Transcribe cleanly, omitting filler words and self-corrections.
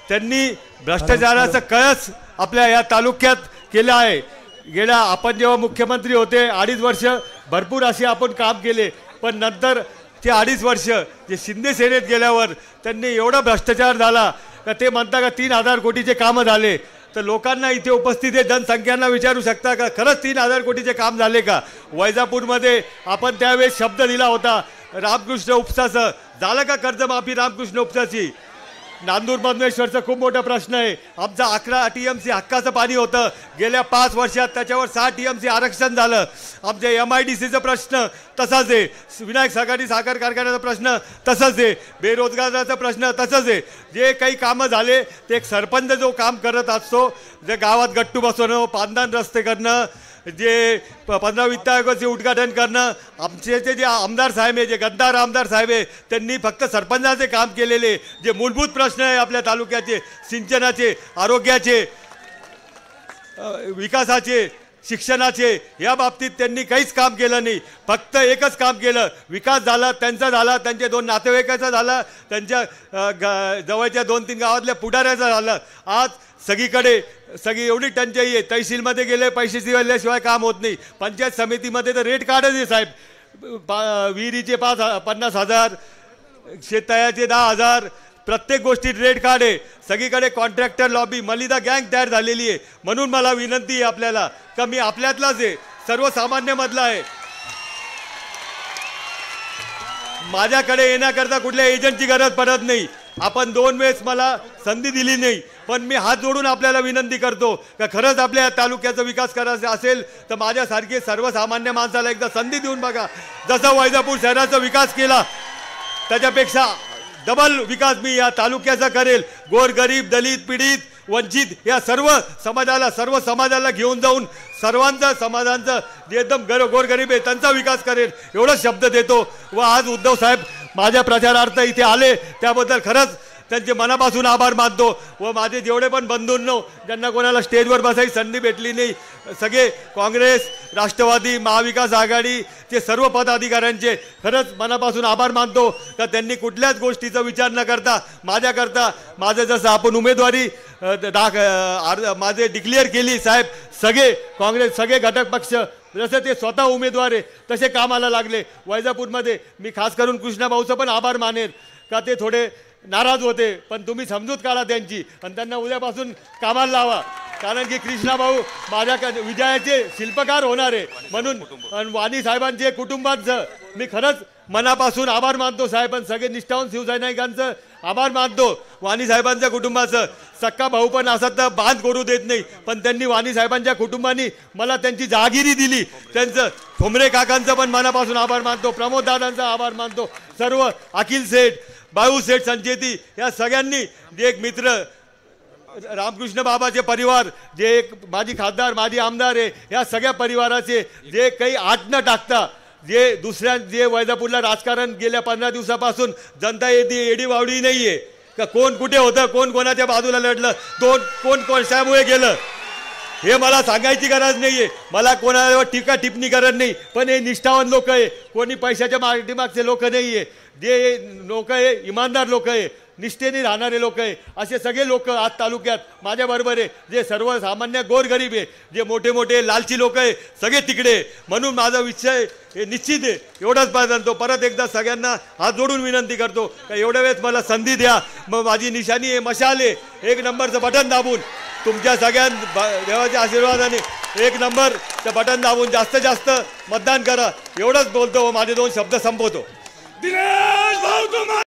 त्यांनी भ्रष्टाचाराचा कळस आपल्या या तालुक्यात केला आहे। गेल्या आपण जेव्हा मुख्यमंत्री होते 2.5 वर्ष भरपूर असे आपण काम केले, पण नंतर ते 2.5 वर्ष जे शिंदे सेनेत गेल्यावर त्यांनी एवढा भ्रष्टाचार झाला का ते म्हणता का 3,000 कोटीचे कामं झाले। तर लोकांना इथे उपस्थित आहे जनसंख्यांना विचारू शकता का खरंच 3,000 कोटीचे काम झाले का? वैजापूरमध्ये आपण त्यावेळेस शब्द दिला होता रामकृष्ण उपसाचं, झालं का कर्जमाफी रामकृष्ण उपसाची? नांदूर मधमेश्वरचा खूप मोठा प्रश्न आहे। आमचा 11 TMC हक्काचं पाणी होतं, गेल्या 5 वर्षात त्याच्यावर 6 TMC आरक्षण झालं। आमच्या MIDCचा प्रश्न तसाच आहे, विनायक सहकारी साखर कारखान्याचा प्रश्न तसाच आहे, बेरोजगाराचा प्रश्न तसाच आहे। जे काही कामं झाले ते एक सरपंच जो काम करत असतो, जे गावात गट्टू बसवणं, पांदन रस्ते करणं, जे 15 वित्त आयोगाचे उद्घाटन करणं, आमचे जे आमदार साहेब आहे, जे गद्दार आमदार साहेब आहे, त्यांनी फक्त सरपंचाचे काम केलेले। जे मूलभूत प्रश्न आहे आपल्या तालुक्याचे, सिंचनाचे, आरोग्याचे, विकासाचे, शिक्षणाचे, या बाबतीत त्यांनी काहीच काम केलं नाही। फक्त एकच काम केलं, विकास झाला त्यांचा झाला, त्यांचे 2 नातेवाईकाचा झाला, त्यांच्या जवळच्या 2-3 गावातल्या पुढाऱ्याचा झालं। आज सगळीकडे एवढी टंचाई आहे, तहसीलमध्ये गेले पैसे दिल्याशिवाय काम होत नाही, पंचायत समितीमध्ये तर रेट काढत आहे साहेब, विहिरीचे 50,000, शेततळ्याचे 10,000, प्रत्येक गोष्टीत रेट कार्ड आहे। सगळीकडे कॉन्ट्रॅक्टर लॉबी, मलिदा गँग तयार झालेली आहे। म्हणून मला विनंती आहे आपल्याला का मी आपल्यातलाच आहे, सर्वसामान्य मधला आहे, माझ्याकडे येण्याकरता कुठल्या एजंटची गरज पडत नाही। आपण 2 वेळेस मला संधी दिली नाही, पण मी हात जोडून आपल्याला विनंती करतो का खरंच आपल्या तालुक्याचा विकास करायचा असेल तर माझ्यासारखे सर्वसामान्य माणसाला एकदा संधी देऊन बघा। जसा वैजापूर शहराचा विकास केला त्याच्यापेक्षा डबल विकास मी या तालुक्याचा करेल। गोरगरीब, दलित, पीडित, वंचित या सर्व समाजाला घेऊन जाऊन सर्वांचा समाजांचा जे एकदम गोरगरीब आहे त्यांचा विकास करेल एवढा शब्द देतो। व आज उद्धव साहेब माझ्या प्रचारार्थ इथे आले त्याबद्दल खरंच त्यांचे मनापासून आभार मानतो। व माझे जेवढे पण बंधूंनो ज्यांना कोणाला स्टेजवर बसायची संधी भेटली नाही, सगळे काँग्रेस, राष्ट्रवादी, महाविकास आघाडीचे सर्व पदाधिकाऱ्यांचे खरंच मनापासून आभार मानतो का त्यांनी कुठल्याच गोष्टीचा विचार न करता माझ्याकरता माझं जसं आपण उमेदवारी माझे डिक्लेअर केली साहेब, सगळे काँग्रेस सगळे घटक पक्ष जसे ते स्वतः उमेदवार आहे तसे कामाला लागले। वैजापूरमध्ये मी खास करून कृष्णाभाऊचं पण आभार मानेन का ते थोडे नाराज होते, पण तुम्ही समजूत काढा त्यांची आणि त्यांना उद्यापासून कामाला लावा, कारण की कृष्णाभाऊ माझ्या विजयाचे शिल्पकार होणार आहे। म्हणून वाणी साहेबांचे कुटुंबाचं मी खरंच मनापासून आभार मानतो साहेब, पण सगळे निष्ठावंत शिवसैनिकांचं आभार मानतो, वाणी साहेबांच्या कुटुंबाचं। सक्का भाऊ पण असं तर बांध करू देत नाही, पण त्यांनी वाणी साहेबांच्या कुटुंबानी मला त्यांची जहागिरी दिली, त्यांचं ठोंबरे काकांचं पण मनापासून आभार मानतो, प्रमोद दादांचा आभार मानतो, सर्व अखिल सेठ, बाळू सेठ, संचेती या सगळ्यांनी जे एक मित्र रामकृष्ण बाबाचे परिवार, जे एक माजी खासदार, माजी आमदार आहे, या सगळ्या परिवाराचे जे काही आठ न टाकता जे दुसऱ्या जे वैजापूरला राजकारण गेल्या 15 दिवसापासून जनता एडी वावडी नाही आहे का कोण कुठे होतं, कोण कोणाच्या बाजूला लढलं, कोण कशामुळे गेलं हे मला सांगायची गरज नाही आहे, मला कोणावर टीका टिप्पणी करत नाही, पण हे निष्ठावान लोक आहे, कोणी पैशाच्या पाठीमागचे लोक नाही आहे, जे लोक आहे इमानदार लोक आहे, निष्ठेने राहणारे लोक आहे, असे सगळे लोक आज तालुक्यात माझ्याबरोबर आहे, जे सर्वसामान्य गोरगरीब आहे, जे मोठे मोठे लालची लोक आहे सगळे तिकडे। म्हणून माझा विषय हे निश्चित आहे, एवढाच पाहतो। परत एकदा सगळ्यांना हात जोडून विनंती करतो का एवढ्या वेळेस मला संधी द्या, मग माझी निशाणी आहे मशाल आहे, 1 नंबरचं बटन दाबून तुमच्या सगळ्या देवाच्या आशीर्वादाने 1 नंबरचं बटन दाबून जास्तीत जास्त मतदान करा, एवढंच बोलतो व माझे 2 शब्द संपवतो।